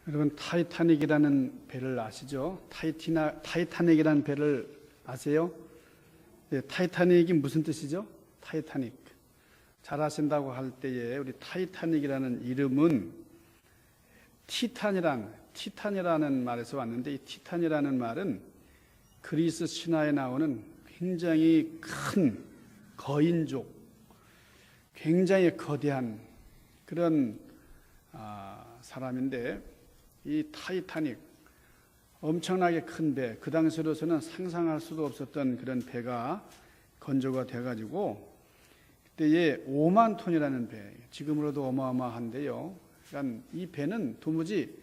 여러분, 타이타닉이라는 배를 아시죠? 타이타닉이라는 배를 아세요? 네, 타이타닉이 무슨 뜻이죠? 타이타닉. 잘 아신다고 할 때에 우리 타이타닉이라는 이름은 티탄이라는 말에서 왔는데, 이 티탄이라는 말은 그리스 신화에 나오는 굉장히 큰 거인족, 굉장히 거대한 그런 사람인데, 이 타이타닉, 엄청나게 큰 배, 그 당시로서는 상상할 수도 없었던 그런 배가 건조가 돼가지고 그때에 5만 톤이라는 배, 지금으로도 어마어마한데요. 그러니까 이 배는 도무지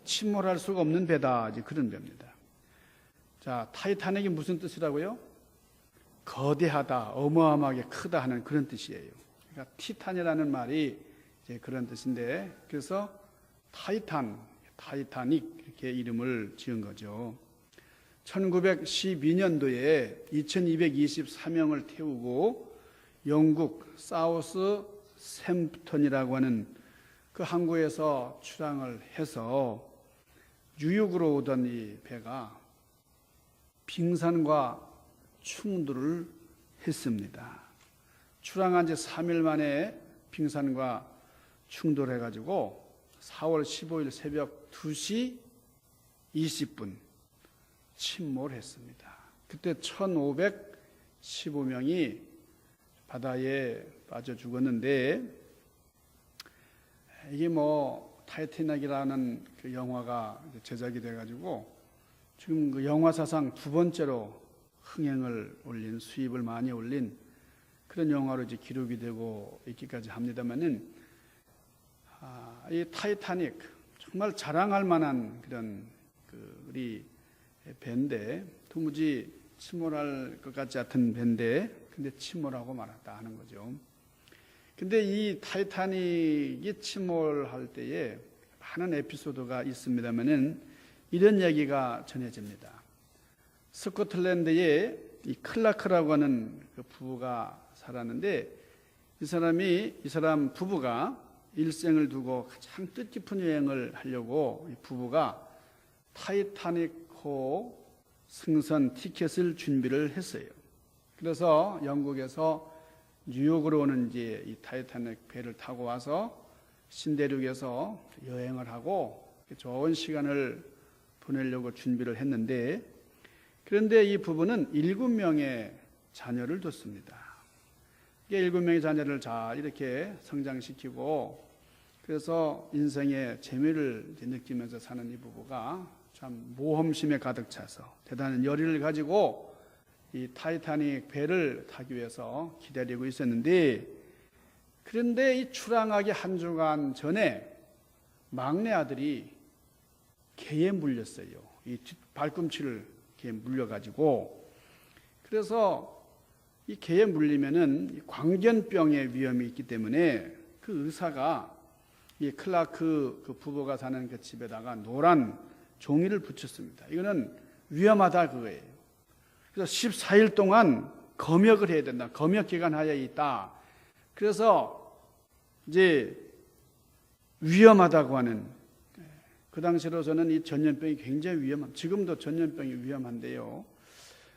침몰할 수가 없는 배다, 이제 그런 배입니다. 자, 타이타닉이 무슨 뜻이라고요? 거대하다, 어마어마하게 크다 하는 그런 뜻이에요. 그러니까 티탄이라는 말이 이제 그런 뜻인데, 그래서 타이타닉 이렇게 이름을 지은 거죠. 1912년도에 2224명을 태우고 영국 사우스 샘프턴이라고 하는 그 항구에서 출항을 해서 뉴욕으로 오던 이 배가 빙산과 충돌을 했습니다. 출항한 지 3일 만에 빙산과 충돌해가지고 4월 15일 새벽 2시 20분 침몰했습니다. 그때 1515명이 바다에 빠져 죽었는데, 이게 타이타닉이라는 그 영화가 제작이 돼가지고 지금 그 영화 사상 두 번째로 흥행을 올린, 수입을 많이 올린 그런 영화로 이제 기록이 되고 있기까지 합니다만은, 이 타이타닉 정말 자랑할 만한 그런 우리 배인데, 도무지 침몰할 것 같지 않던 배인데, 근데 침몰하고 말았다 하는 거죠. 근데 이 타이타닉이 침몰할 때에 많은 에피소드가 있습니다만은 이런 얘기가 전해집니다. 스코틀랜드에 이 클라크라고 하는 그 부부가 살았는데, 이 사람 부부가 일생을 두고 가장 뜻깊은 여행을 하려고 이 부부가 타이타닉호 승선 티켓을 준비를 했어요. 그래서 영국에서 뉴욕으로 오는 이제 이 타이타닉 배를 타고 와서 신대륙에서 여행을 하고 좋은 시간을 보내려고 준비를 했는데, 그런데 이 부부는 7명의 자녀를 뒀습니다. 7명의 자녀를 잘 이렇게 성장시키고, 그래서 인생의 재미를 느끼면서 사는 이 부부가 참 모험심에 가득 차서 대단한 열의를 가지고 이 타이타닉 배를 타기 위해서 기다리고 있었는데, 그런데 이 출항하기 한 주간 전에 막내 아들이 개에 물렸어요. 이 발꿈치를 개에 물려가지고, 그래서 이 개에 물리면은 광견병의 위험이 있기 때문에 그 의사가 이 클라크 그 부부가 사는 그 집에다가 노란 종이를 붙였습니다. 이거는 위험하다 그거예요. 그래서 14일 동안 검역을 해야 된다. 검역 기간 하에 있다. 그래서 이제 위험하다고 하는, 그 당시로서는 이 전염병이 굉장히 지금도 전염병이 위험한데요.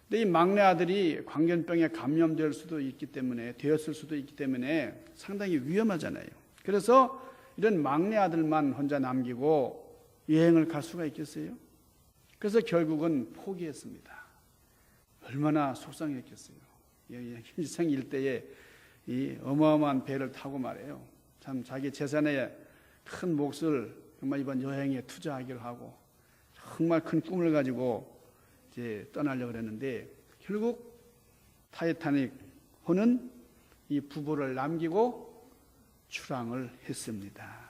근데 이 막내 아들이 광견병에 감염될 수도 있기 때문에, 되었을 수도 있기 때문에 상당히 위험하잖아요. 그래서 이런 막내 아들만 혼자 남기고 여행을 갈 수가 있겠어요? 그래서 결국은 포기했습니다. 얼마나 속상했겠어요. 일생 일대에 이 어마어마한 배를 타고 말이에요. 참 자기 재산의 큰 몫을 정말 이번 여행에 투자하기로 하고 정말 큰 꿈을 가지고 이제 떠나려고 그랬는데, 결국 타이타닉 호는 이 부부를 남기고 출항을 했습니다.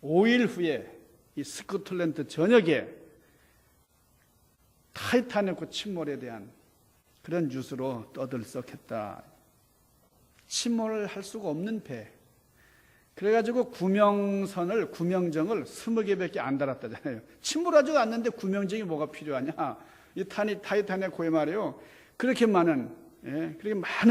5일 후에 이 스코틀랜드 전역에 타이타닉호 침몰에 대한 그런 뉴스로 떠들썩했다. 침몰을 할 수가 없는 배. 그래가지고 구명정을 20개밖에 안 달았다잖아요. 침몰하지도 않는데 구명정이 뭐가 필요하냐? 이 타이타닉호에 말이에요. 그렇게 많은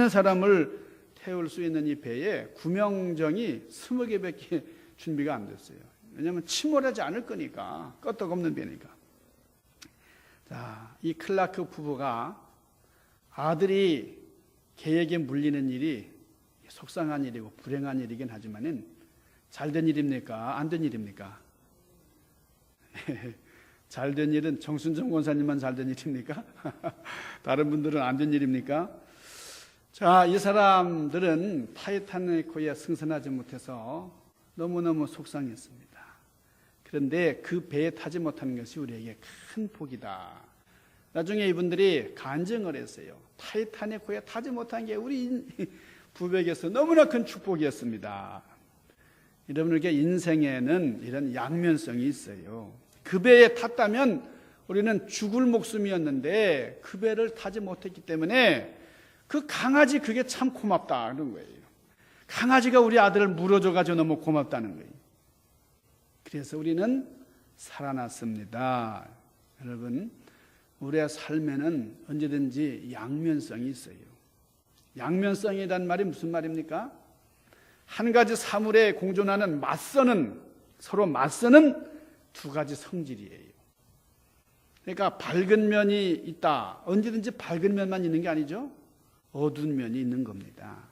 사람을 태울 수 있는 이 배에 구명정이 20개밖에 준비가 안 됐어요. 왜냐하면 침몰하지 않을 거니까. 끄떡없는 배니까. 자, 이 클라크 부부가 아들이 개에게 물리는 일이 속상한 일이고 불행한 일이긴 하지만은 잘된 일입니까? 안 된 일입니까? 잘된 일은 정순정 권사님만 잘된 일입니까? 다른 분들은 안 된 일입니까? 자, 이 사람들은 타이타닉호에 승선하지 못해서 너무너무 속상했습니다. 그런데 그 배에 타지 못하는 것이 우리에게 큰 복이다. 나중에 이분들이 간증을 했어요. 타이타닉호에 타지 못한 게 우리 부백에서 너무나 큰 축복이었습니다. 여러분에게 인생에는 이런 양면성이 있어요. 그 배에 탔다면 우리는 죽을 목숨이었는데 그 배를 타지 못했기 때문에 그 강아지 그게 참 고맙다는 거예요. 강아지가 우리 아들을 물어줘가지고 너무 고맙다는 거예요. 그래서 우리는 살아났습니다. 여러분, 우리의 삶에는 언제든지 양면성이 있어요. 양면성이란 말이 무슨 말입니까? 한 가지 사물에 공존하는 서로 맞서는 두 가지 성질이에요. 그러니까 밝은 면이 있다. 언제든지 밝은 면만 있는 게 아니죠. 어두운 면이 있는 겁니다.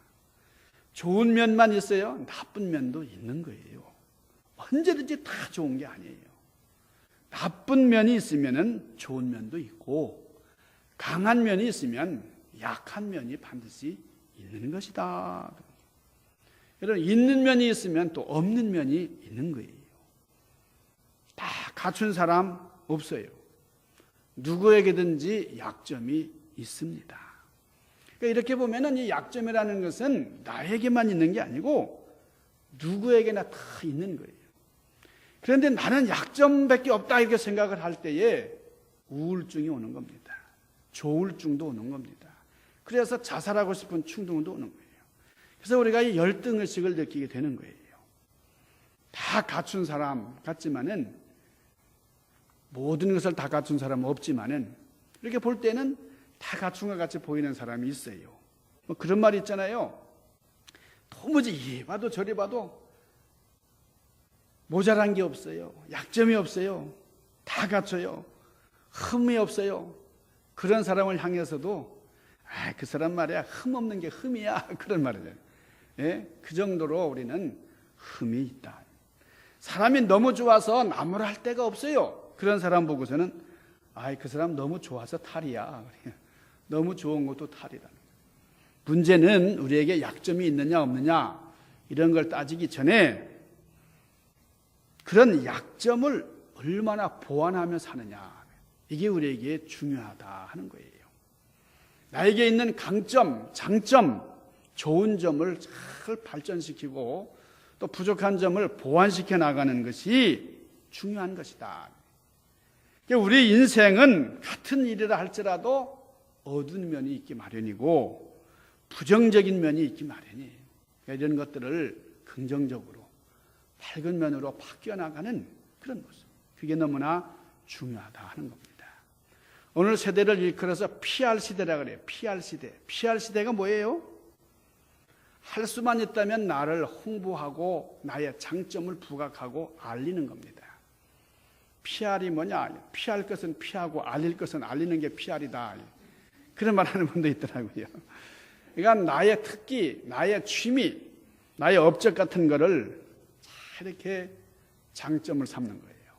좋은 면만 있어요. 나쁜 면도 있는 거예요. 언제든지 다 좋은 게 아니에요. 나쁜 면이 있으면 좋은 면도 있고 강한 면이 있으면 약한 면이 반드시 있는 것이다. 여러분, 있는 면이 있으면 또 없는 면이 있는 거예요. 다 갖춘 사람 없어요. 누구에게든지 약점이 있습니다. 그러니까 이렇게 보면은 이 약점이라는 것은 나에게만 있는 게 아니고 누구에게나 다 있는 거예요. 그런데 나는 약점밖에 없다 이렇게 생각을 할 때에 우울증이 오는 겁니다. 조울증도 오는 겁니다. 그래서 자살하고 싶은 충동도 오는 거예요. 그래서 우리가 이 열등의식을 느끼게 되는 거예요. 다 갖춘 사람 같지만은 모든 것을 다 갖춘 사람은 없지만은 이렇게 볼 때는 다 갖춘 것 같이 보이는 사람이 있어요. 뭐 그런 말이 있잖아요. 도무지 이리 봐도 저리 봐도 모자란 게 없어요. 약점이 없어요. 다 갖춰요. 흠이 없어요. 그런 사람을 향해서도 그 사람 말이야 흠 없는 게 흠이야 그런 말이에요. 예? 그 정도로 우리는 흠이 있다. 사람이 너무 좋아서 나무랄 데가 없어요. 그런 사람 보고서는 그 사람 너무 좋아서 탈이야. 너무 좋은 것도 탈이라는 거예요. 문제는 우리에게 약점이 있느냐 없느냐 이런 걸 따지기 전에 그런 약점을 얼마나 보완하며 사느냐 이게 우리에게 중요하다 하는 거예요. 나에게 있는 강점, 장점, 좋은 점을 잘 발전시키고 또 부족한 점을 보완시켜 나가는 것이 중요한 것이다. 우리 인생은 같은 일이라 할지라도 어두운 면이 있기 마련이고 부정적인 면이 있기 마련이에요. 이런 것들을 긍정적으로 밝은 면으로 바뀌어 나가는 그런 모습. 그게 너무나 중요하다 하는 겁니다. 오늘 세대를 일컬어서 PR 시대라 그래요. PR 시대. PR 시대가 뭐예요? 할 수만 있다면 나를 홍보하고 나의 장점을 부각하고 알리는 겁니다. PR이 뭐냐? 피할 것은 피하고 알릴 것은 알리는 게 PR이다. 그런 말 하는 분도 있더라고요. 그러니까 나의 특기, 나의 취미, 나의 업적 같은 거를 잘 이렇게 장점을 삼는 거예요.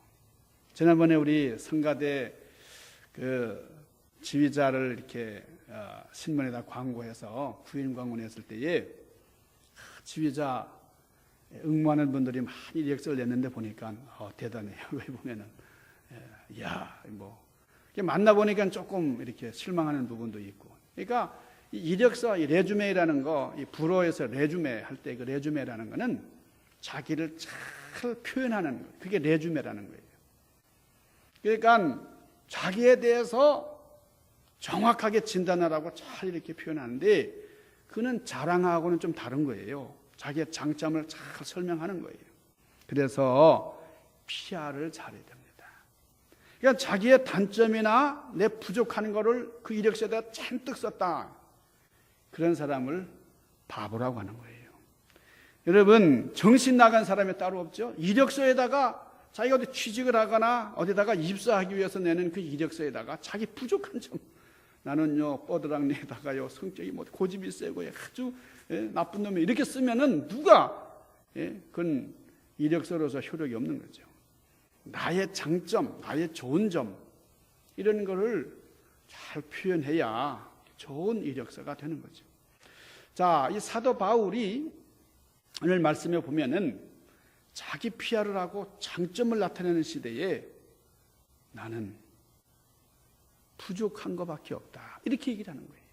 지난번에 우리 성가대 그 지휘자를 이렇게 신문에다 광고해서 구인 광고했을 때에 지휘자 응모하는 분들이 많이 이력서를 냈는데 보니까 대단해요. 왜 보면은 만나 보니까 조금 이렇게 실망하는 부분도 있고. 그러니까 이 이력서, 이 레주메라는 거, 이 불어에서 레주메 할 때 그 레주메라는 거는 자기를 잘 표현하는 거. 그게 레주메라는 거예요. 그러니까 자기에 대해서 정확하게 진단하라고 잘 이렇게 표현하는데 그는 자랑하고는 좀 다른 거예요. 자기의 장점을 잘 설명하는 거예요. 그래서 PR을 잘해야 됩니다. 그러니까 자기의 단점이나 내 부족한 거를 그 이력서에다 잔뜩 썼다. 그런 사람을 바보라고 하는 거예요. 여러분, 정신 나간 사람이 따로 없죠. 이력서에다가 자기가 어디 취직을 하거나 어디다가 입사하기 위해서 내는 그 이력서에다가 자기 부족한 점, 나는요 뻐드랑내다가요 성격이 뭐 고집이 세고 아주 나쁜 놈이 이렇게 쓰면은 누가 그건 이력서로서 효력이 없는 거죠. 나의 장점, 나의 좋은 점 이런 거를 잘 표현해야 좋은 이력서가 되는 거죠. 자, 이 사도 바울이 오늘 말씀에 보면은 자기 PR을 하고 장점을 나타내는 시대에 나는 부족한 것밖에 없다. 이렇게 얘기를 하는 거예요.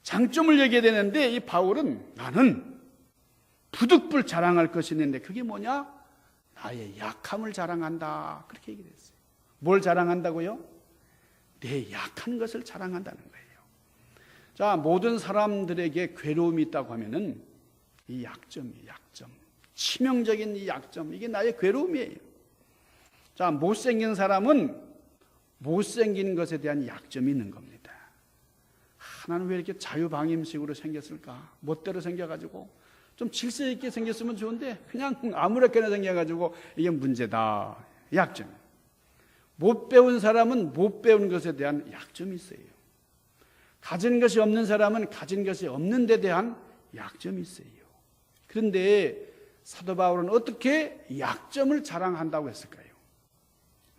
장점을 얘기해야 되는데 이 바울은 나는 부득불 자랑할 것이 있는데 그게 뭐냐? 나의 약함을 자랑한다. 그렇게 얘기를 했어요. 뭘 자랑한다고요? 내 약한 것을 자랑한다는 거예요. 자, 모든 사람들에게 괴로움이 있다고 하면은 이 약점이에요. 약점. 치명적인 이 약점. 이게 나의 괴로움이에요. 자, 못생긴 사람은 못생긴 것에 대한 약점이 있는 겁니다. 나는 왜 이렇게 자유방임식으로 생겼을까? 멋대로 생겨가지고 좀 질서 있게 생겼으면 좋은데 그냥 아무렇게나 생겨가지고 이게 문제다. 약점. 못 배운 사람은 못 배운 것에 대한 약점이 있어요. 가진 것이 없는 사람은 가진 것이 없는 데 대한 약점이 있어요. 그런데 사도 바울은 어떻게 약점을 자랑한다고 했을까요?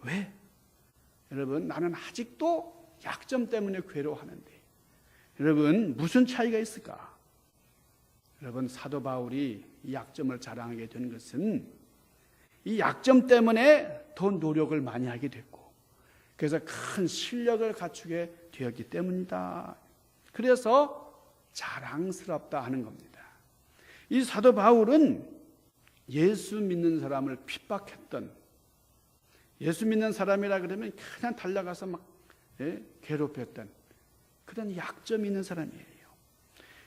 왜? 여러분, 나는 아직도 약점 때문에 괴로워하는데 여러분, 무슨 차이가 있을까? 여러분, 사도 바울이 이 약점을 자랑하게 된 것은 이 약점 때문에 더 노력을 많이 하게 됐고 그래서 큰 실력을 갖추게 되었기 때문이다. 그래서 자랑스럽다 하는 겁니다. 이 사도 바울은 예수 믿는 사람을 핍박했던, 예수 믿는 사람이라 그러면 그냥 달려가서 막 괴롭혔던 그런 약점이 있는 사람이에요.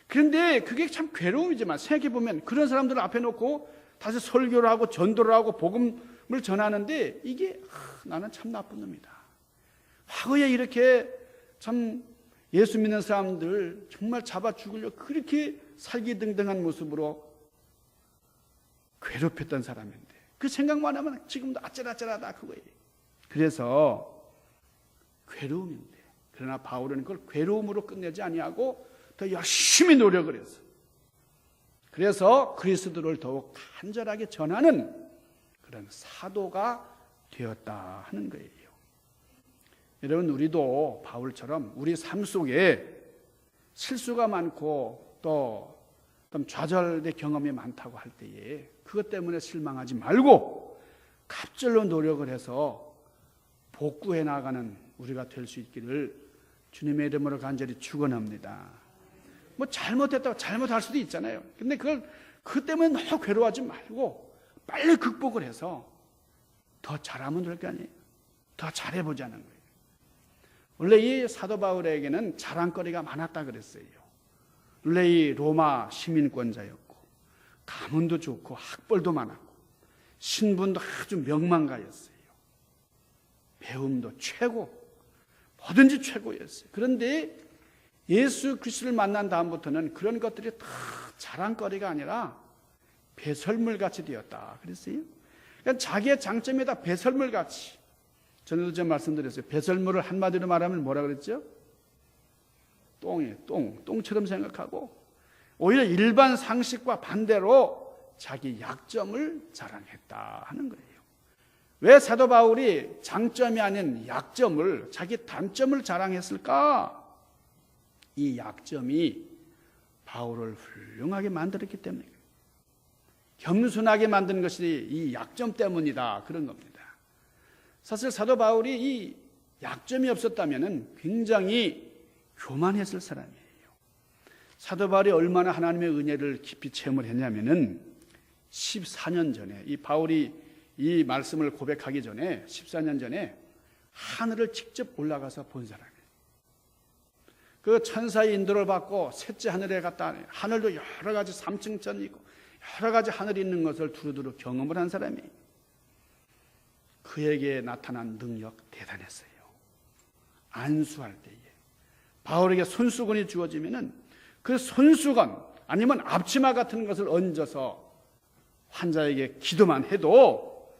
그런데 그게 참 괴로움이지만 생각해보면 그런 사람들을 앞에 놓고 다시 설교를 하고 전도를 하고 복음을 전하는데 이게 나는 참 나쁜 놈이다. 과거에 이렇게 참 예수 믿는 사람들 정말 잡아 죽으려고 그렇게 살기등등한 모습으로 괴롭혔던 사람인데 그 생각만 하면 지금도 아찔아찔하다 그거예요. 그래서 괴로움인데 그러나 바울은 그걸 괴로움으로 끝내지 아니하고 더 열심히 노력을 해서 그래서 그리스도를 더욱 간절하게 전하는 그런 사도가 되었다 하는 거예요. 여러분, 우리도 바울처럼 우리 삶 속에 실수가 많고 또 좀 좌절의 경험이 많다고 할 때에 그것 때문에 실망하지 말고 갑절로 노력을 해서 복구해 나가는 우리가 될 수 있기를 주님의 이름으로 간절히 축원합니다. 뭐 잘못했다고 잘못할 수도 있잖아요. 근데 그것 때문에 너무 괴로워하지 말고 빨리 극복을 해서 더 잘하면 될 거 아니에요. 더 잘해보자는 거예요. 원래 이 사도 바울에게는 자랑거리가 많았다 그랬어요. 원래 이 로마 시민권자였고 가문도 좋고 학벌도 많았고 신분도 아주 명망가였어요. 배움도 최고, 뭐든지 최고였어요. 그런데 예수 그리스도를 만난 다음부터는 그런 것들이 다 자랑거리가 아니라 배설물같이 되었다 그랬어요. 그러니까 자기의 장점이 다 배설물같이. 전에도 제가 말씀드렸어요. 배설물을 한마디로 말하면 뭐라 그랬죠? 똥이에요. 똥처럼 생각하고 오히려 일반 상식과 반대로 자기 약점을 자랑했다 하는 거예요. 왜 사도 바울이 장점이 아닌 약점을, 자기 단점을 자랑했을까? 이 약점이 바울을 훌륭하게 만들었기 때문에 겸손하게 만든 것이 이 약점 때문이다 그런 겁니다. 사실 사도 바울이 이 약점이 없었다면 굉장히 교만했을 사람이에요. 사도 바울이 얼마나 하나님의 은혜를 깊이 체험을 했냐면은 14년 전에 이 바울이 이 말씀을 고백하기 전에 14년 전에 하늘을 직접 올라가서 본 사람이에요. 그 천사의 인도를 받고 셋째 하늘에 갔다 하늘도 여러 가지 3층천이 있고 여러 가지 하늘이 있는 것을 두루두루 경험을 한 사람이에요. 그에게 나타난 능력 대단했어요. 안수할 때에 바울에게 손수건이 주어지면은 그 손수건 아니면 앞치마 같은 것을 얹어서 환자에게 기도만 해도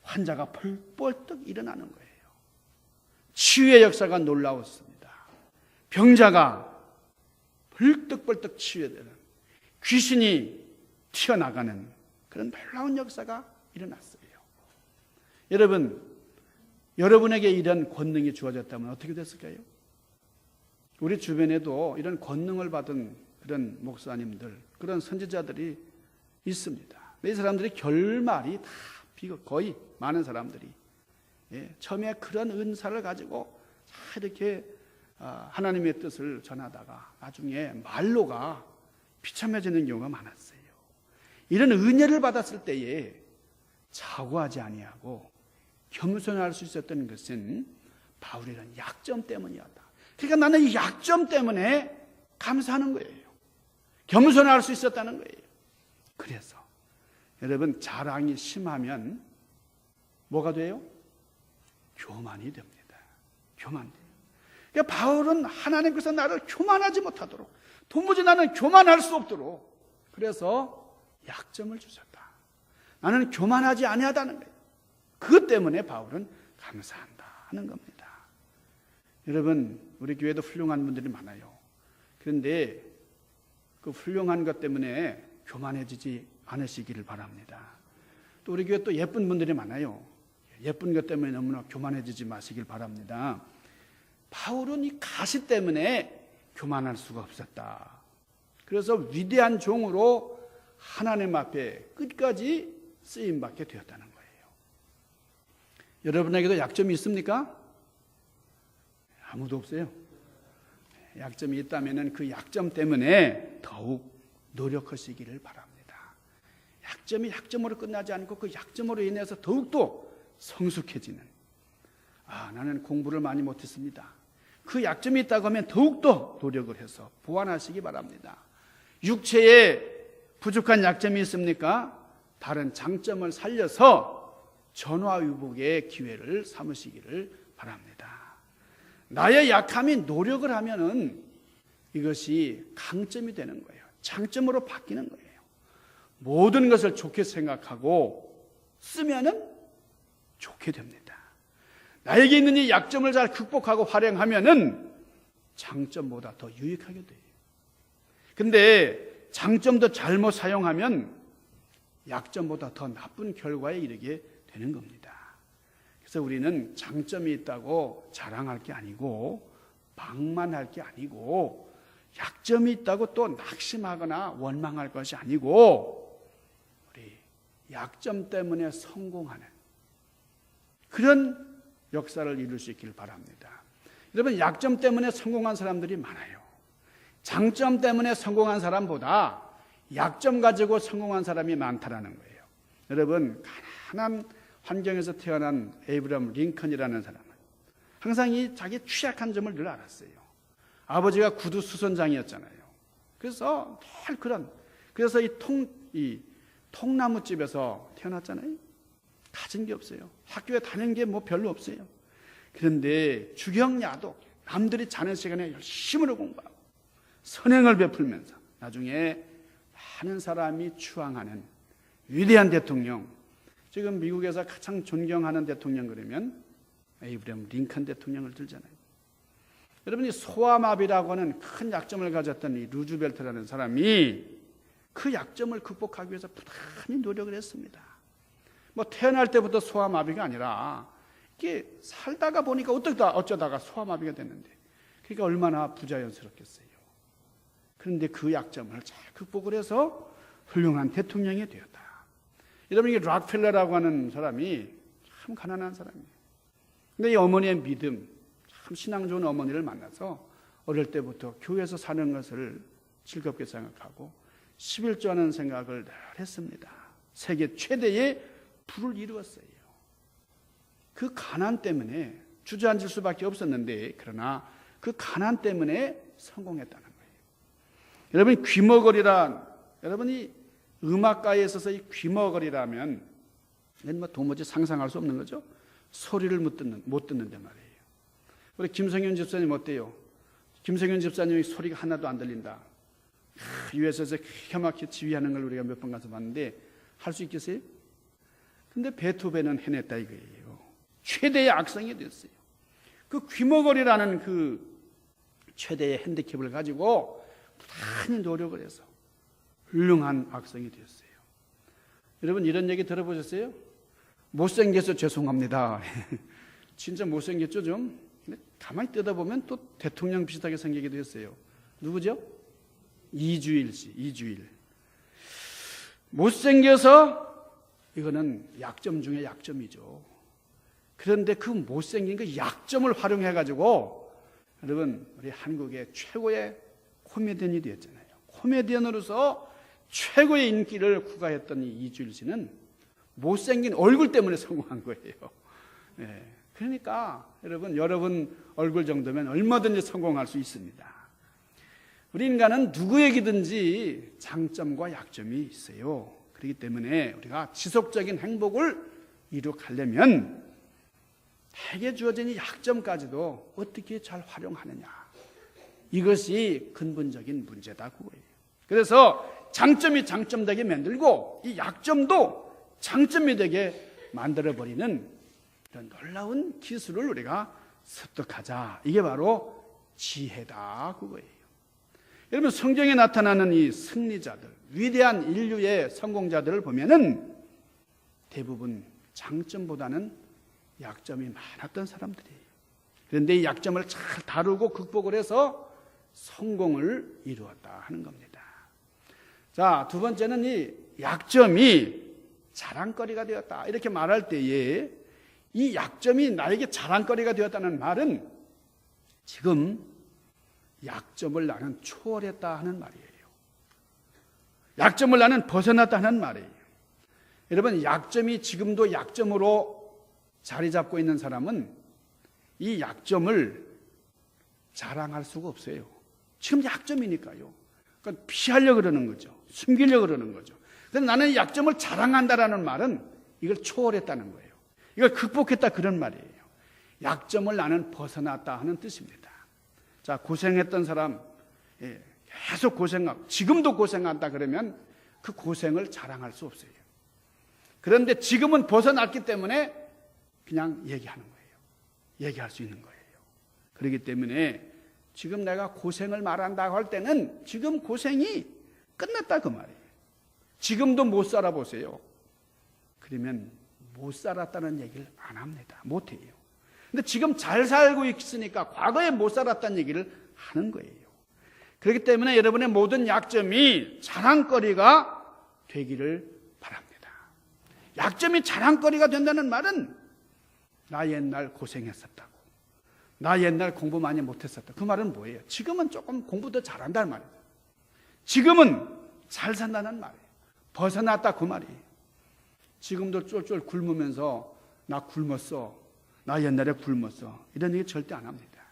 환자가 벌떡 일어나는 거예요. 치유의 역사가 놀라웠습니다. 병자가 벌떡벌떡 치유되는, 귀신이 튀어나가는 그런 놀라운 역사가 일어났어요. 여러분, 여러분에게 이런 권능이 주어졌다면 어떻게 됐을까요? 우리 주변에도 이런 권능을 받은 그런 목사님들, 그런 선지자들이 있습니다. 이 사람들이 결말이 다 거의 많은 사람들이 처음에 그런 은사를 가지고 이렇게 하나님의 뜻을 전하다가 나중에 말로가 비참해지는 경우가 많았어요. 이런 은혜를 받았을 때에 자고하지 아니하고 겸손할 수 있었던 것은 바울의 이런 약점 때문이었다. 그러니까 나는 이 약점 때문에 감사하는 거예요. 겸손할 수 있었다는 거예요. 그래서 여러분, 자랑이 심하면 뭐가 돼요? 교만이 됩니다. 교만. 그러니까 바울은 하나님께서 나를 교만하지 못하도록, 도무지 나는 교만할 수 없도록, 그래서 약점을 주셨다. 나는 교만하지 아니하다는 거예요. 그것 때문에 바울은 감사한다 하는 겁니다. 여러분, 우리 교회도 훌륭한 분들이 많아요. 그런데 그 훌륭한 것 때문에 교만해지지 않으시기를 바랍니다. 또 우리 교회 또 예쁜 분들이 많아요. 예쁜 것 때문에 너무나 교만해지지 마시길 바랍니다. 바울은 이 가시 때문에 교만할 수가 없었다. 그래서 위대한 종으로 하나님 앞에 끝까지 쓰임받게 되었다는 거예요. 여러분에게도 약점이 있습니까? 아무도 없어요. 약점이 있다면 그 약점 때문에 더욱 노력하시기를 바랍니다. 약점이 약점으로 끝나지 않고 그 약점으로 인해서 더욱더 성숙해지는, 나는 공부를 많이 못했습니다. 그 약점이 있다고 하면 더욱더 노력을 해서 보완하시기 바랍니다. 육체에 부족한 약점이 있습니까? 다른 장점을 살려서 전화위복의 기회를 삼으시기를 바랍니다. 나의 약함이 노력을 하면은 이것이 강점이 되는 거예요. 장점으로 바뀌는 거예요. 모든 것을 좋게 생각하고 쓰면은 좋게 됩니다. 나에게 있는 이 약점을 잘 극복하고 활용하면은 장점보다 더 유익하게 돼요. 근데 장점도 잘못 사용하면 약점보다 더 나쁜 결과에 이르게 되는 겁니다. 그래서 우리는 장점이 있다고 자랑할 게 아니고 방만할 게 아니고 약점이 있다고 또 낙심하거나 원망할 것이 아니고 우리 약점 때문에 성공하는 그런 역사를 이룰 수 있기를 바랍니다. 여러분, 약점 때문에 성공한 사람들이 많아요. 장점 때문에 성공한 사람보다 약점 가지고 성공한 사람이 많다라는 거예요. 여러분, 가난한 환경에서 태어난 에이브러함 링컨이라는 사람은 항상 이 자기 취약한 점을 늘 알았어요. 아버지가 구두 수선장이었잖아요. 그래서 늘 그래서 이 통나무집에서 태어났잖아요. 가진 게 없어요. 학교에 다니는 게 뭐 별로 없어요. 그런데 주경야독, 남들이 자는 시간에 열심히 공부하고 선행을 베풀면서 나중에 많은 사람이 추앙하는 위대한 대통령, 지금 미국에서 가장 존경하는 대통령 그러면 에이브러함 링컨 대통령을 들잖아요. 여러분이 소아마비라고 하는 큰 약점을 가졌던 이 루즈벨트라는 사람이 그 약점을 극복하기 위해서 부단히 노력을 했습니다. 뭐 태어날 때부터 소아마비가 아니라 이게 살다가 보니까 어쩌다가 소아마비가 됐는데 그러니까 얼마나 부자연스럽겠어요. 그런데 그 약점을 잘 극복을 해서 훌륭한 대통령이 되었다. 여러분, 이 락펠러라고 하는 사람이 참 가난한 사람이에요. 근데 이 어머니의 믿음, 참 신앙 좋은 어머니를 만나서 어릴 때부터 교회에서 사는 것을 즐겁게 생각하고 11조 하는 생각을 늘 했습니다. 세계 최대의 부를 이루었어요. 그 가난 때문에 주저앉을 수밖에 없었는데 그러나 그 가난 때문에 성공했다는 거예요. 여러분, 여러분이 음악가에 있어서 이 귀머거리라면 이건 뭐 도무지 상상할 수 없는 거죠. 소리를 못 듣는데 말이에요. 우리 김성현 집사님 어때요? 김성현 집사님이 소리가 하나도 안 들린다. US에서 기가 막히게 지휘하는 걸 우리가 몇 번 가서 봤는데 할 수 있겠어요? 근데 베토벤은 해냈다 이거예요. 최대의 악성이 됐어요. 그 귀머거리라는 그 최대의 핸디캡을 가지고 부단히 노력을 해서 훌륭한 악성이 되었어요. 여러분 이런 얘기 들어보셨어요? 못생겨서 죄송합니다. 진짜 못생겼죠 좀? 근데 가만히 뜯어보면 또 대통령 비슷하게 생기기도 했어요. 누구죠? 이주일 씨. 이주일. 못생겨서 이거는 약점 중에 약점이죠. 그런데 그 못생긴 그 약점을 활용해가지고 여러분 우리 한국의 최고의 코미디언이 되었잖아요. 코미디언으로서 최고의 인기를 구가했던 이 이주일 씨는 못생긴 얼굴 때문에 성공한 거예요. 네. 그러니까 여러분 얼굴 정도면 얼마든지 성공할 수 있습니다. 우리 인간은 누구에게든지 장점과 약점이 있어요. 그렇기 때문에 우리가 지속적인 행복을 이룩하려면 내게 주어진 이 약점까지도 어떻게 잘 활용하느냐, 이것이 근본적인 문제다 그거예요. 그래서 장점이 장점되게 만들고 이 약점도 장점이 되게 만들어버리는 이런 놀라운 기술을 우리가 습득하자. 이게 바로 지혜다 그거예요. 여러분 성경에 나타나는 이 승리자들, 위대한 인류의 성공자들을 보면은 대부분 장점보다는 약점이 많았던 사람들이에요. 그런데 이 약점을 잘 다루고 극복을 해서 성공을 이루었다 하는 겁니다. 자, 두 번째는 이 약점이 자랑거리가 되었다 이렇게 말할 때에 이 약점이 나에게 자랑거리가 되었다는 말은 지금 약점을 나는 초월했다 하는 말이에요. 약점을 나는 벗어났다 하는 말이에요. 여러분 약점이 지금도 약점으로 자리 잡고 있는 사람은 이 약점을 자랑할 수가 없어요. 지금 약점이니까요. 그러니까 피하려고 그러는 거죠. 숨기려고 그러는 거죠. 그래서 나는 이 약점을 자랑한다라는 말은 이걸 초월했다는 거예요. 이걸 극복했다 그런 말이에요. 약점을 나는 벗어났다 하는 뜻입니다. 자, 고생했던 사람, 계속 고생하고 지금도 고생한다 그러면 그 고생을 자랑할 수 없어요. 그런데 지금은 벗어났기 때문에 그냥 얘기하는 거예요. 얘기할 수 있는 거예요. 그렇기 때문에 지금 내가 고생을 말한다고 할 때는 지금 고생이 끝났다 그 말이에요. 지금도 못 살아보세요. 그러면 못 살았다는 얘기를 안 합니다. 못 해요. 근데 지금 잘 살고 있으니까 과거에 못 살았다는 얘기를 하는 거예요. 그렇기 때문에 여러분의 모든 약점이 자랑거리가 되기를 바랍니다. 약점이 자랑거리가 된다는 말은 나 옛날 고생했었다고, 나 옛날 공부 많이 못했었다. 그 말은 뭐예요? 지금은 조금 공부 더 잘한다는 말이에요. 지금은 잘 산다는 말이에요. 벗어났다 그 말이에요. 지금도 쫄쫄 굶으면서 나 굶었어, 나 옛날에 굶었어, 이런 얘기 절대 안 합니다.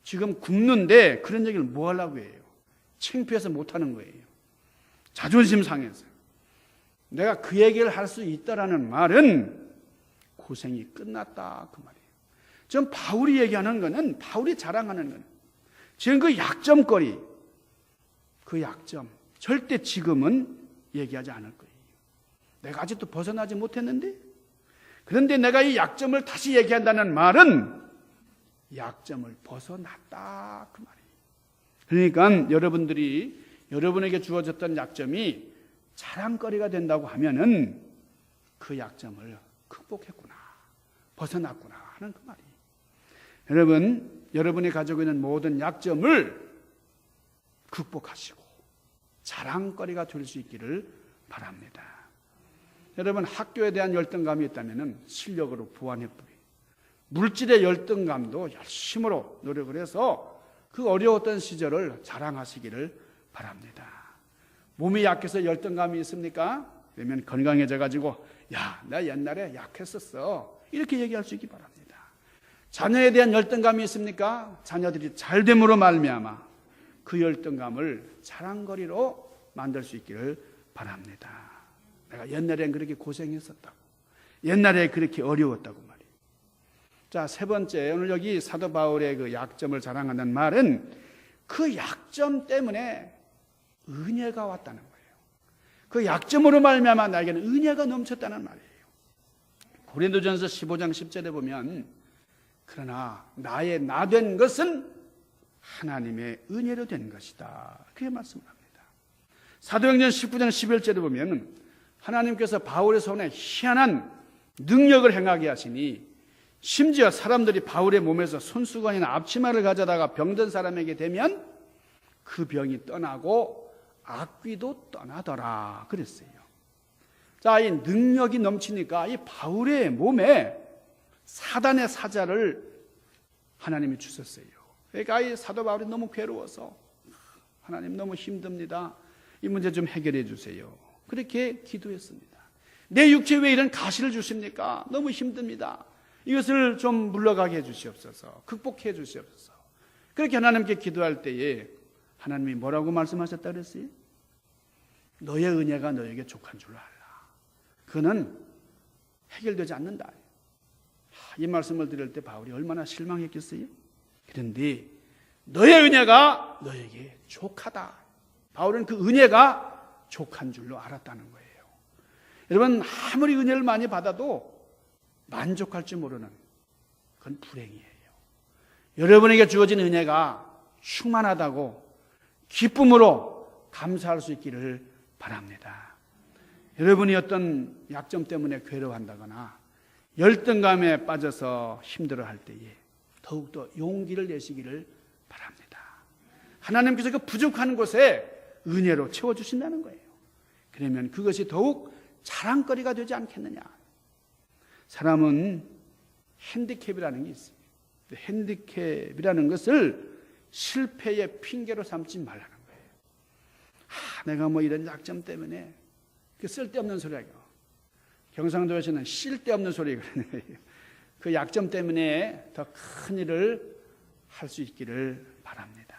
지금 굶는데 그런 얘기를 뭐 하려고 해요? 창피해서 못하는 거예요. 자존심 상해서. 내가 그 얘기를 할 수 있다라는 말은 고생이 끝났다 그 말이에요. 지금 바울이 얘기하는 거는, 바울이 자랑하는 거는 지금 그 약점거리, 그 약점 절대 지금은 얘기하지 않을 거예요. 내가 아직도 벗어나지 못했는데, 그런데 내가 이 약점을 다시 얘기한다는 말은 약점을 벗어났다 그 말이에요. 그러니까 여러분에게 주어졌던 약점이 자랑거리가 된다고 하면은 그 약점을 극복했구나, 벗어났구나 하는 그 말이에요. 여러분이 가지고 있는 모든 약점을 극복하시고 자랑거리가 될 수 있기를 바랍니다. 여러분 학교에 대한 열등감이 있다면 실력으로 보완해보기, 물질의 열등감도 열심으로 노력을 해서 그 어려웠던 시절을 자랑하시기를 바랍니다. 몸이 약해서 열등감이 있습니까? 그러면 건강해져가지고 야, 나 옛날에 약했었어, 이렇게 얘기할 수 있기 바랍니다. 자녀에 대한 열등감이 있습니까? 자녀들이 잘됨으로 말미암아 그 열등감을 자랑거리로 만들 수 있기를 바랍니다. 내가 옛날엔 그렇게 고생했었다고, 옛날에 그렇게 어려웠다고 말이에요. 자, 세 번째, 오늘 여기 사도 바울의 그 약점을 자랑한다는 말은 그 약점 때문에 은혜가 왔다는 거예요. 그 약점으로 말미암아 나에게는 은혜가 넘쳤다는 말이에요. 고린도전서 15장 10절에 보면 그러나 나의 나 된 것은 하나님의 은혜로 된 것이다, 그렇게 말씀을 합니다. 사도행전 19장 11절에 보면 하나님께서 바울의 손에 희한한 능력을 행하게 하시니 심지어 사람들이 바울의 몸에서 손수건이나 앞치마를 가져다가 병든 사람에게 대면 그 병이 떠나고 악귀도 떠나더라 그랬어요. 자, 이 능력이 넘치니까 이 바울의 몸에 사단의 사자를 하나님이 주셨어요. 그러니까 이 사도 바울이 너무 괴로워서 하나님 너무 힘듭니다, 이 문제 좀 해결해 주세요, 그렇게 기도했습니다. 내 육체에 왜 이런 가시를 주십니까? 너무 힘듭니다. 이것을 좀 물러가게 해주시옵소서, 극복해 주시옵소서. 그렇게 하나님께 기도할 때에 하나님이 뭐라고 말씀하셨다 그랬어요? 너의 은혜가 너에게 족한 줄로 알라. 그는 해결되지 않는다. 이 말씀을 들을 때 바울이 얼마나 실망했겠어요? 그런데 너의 은혜가 너에게 족하다. 바울은 그 은혜가 족한 줄로 알았다는 거예요. 여러분, 아무리 은혜를 많이 받아도 만족할 줄 모르는 그건 불행이에요. 여러분에게 주어진 은혜가 충만하다고 기쁨으로 감사할 수 있기를 바랍니다. 여러분이 어떤 약점 때문에 괴로워한다거나 열등감에 빠져서 힘들어할 때에 더욱더 용기를 내시기를 바랍니다. 하나님께서 그 부족한 곳에 은혜로 채워주신다는 거예요. 그러면 그것이 더욱 자랑거리가 되지 않겠느냐. 사람은 핸디캡이라는 게 있어요. 핸디캡이라는 것을 실패의 핑계로 삼지 말라는 거예요. 내가 뭐 이런 약점 때문에 그 쓸데없는 소리하고, 경상도에서는 쓸데없는 소리 그러는 거예요. 그 약점 때문에 더 큰 일을 할 수 있기를 바랍니다.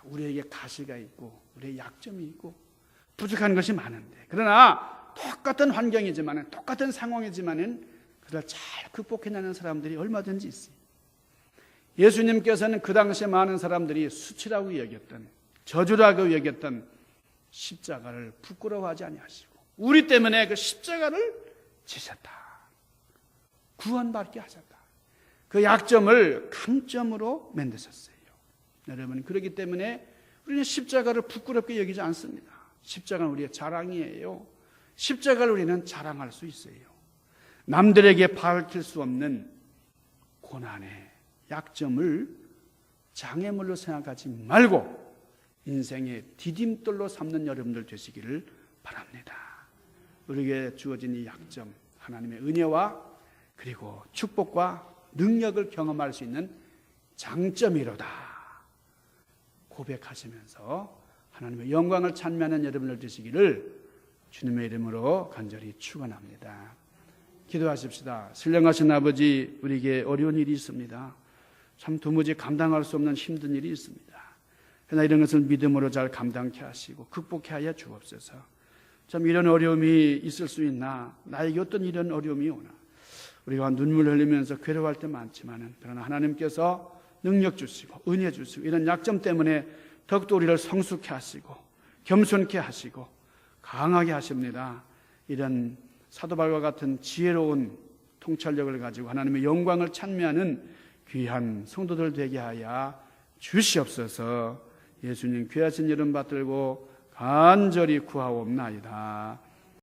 우리에게 가시가 있고 우리의 약점이 있고 부족한 것이 많은데, 그러나 똑같은 환경이지만 똑같은 상황이지만 그걸 잘 극복해내는 사람들이 얼마든지 있어요. 예수님께서는 그 당시에 많은 사람들이 수치라고 여겼던, 저주라고 여겼던 십자가를 부끄러워하지 아니하시고 우리 때문에 그 십자가를 지셨다. 구원받게 하셨다. 그 약점을 강점으로 만드셨어요. 여러분, 그렇기 때문에 우리는 십자가를 부끄럽게 여기지 않습니다. 십자가는 우리의 자랑이에요. 십자가를 우리는 자랑할 수 있어요. 남들에게 밝힐 수 없는 고난의 약점을 장애물로 생각하지 말고 인생의 디딤돌로 삼는 여러분들 되시기를 바랍니다. 우리에게 주어진 이 약점, 하나님의 은혜와 그리고 축복과 능력을 경험할 수 있는 장점이로다 고백하시면서 하나님의 영광을 찬미하는 여러분들 되시기를 주님의 이름으로 간절히 축원합니다. 기도하십시다. 신령하신 아버지, 우리에게 어려운 일이 있습니다. 참 도무지 감당할 수 없는 힘든 일이 있습니다. 그러나 이런 것을 믿음으로 잘 감당케 하시고 극복케 하여 주옵소서. 참 이런 어려움이 있을 수 있나, 나에게 어떤 이런 어려움이 오나, 우리가 눈물 흘리면서 괴로워할 때 많지만 그러나 하나님께서 능력 주시고 은혜 주시고 이런 약점 때문에 더욱더 우리를 성숙케 하시고 겸손케 하시고 강하게 하십니다. 이런 사도 바울과 같은 지혜로운 통찰력을 가지고 하나님의 영광을 찬미하는 귀한 성도들 되게 하여 주시옵소서. 예수님 귀하신 이름 받들고 간절히 구하옵나이다.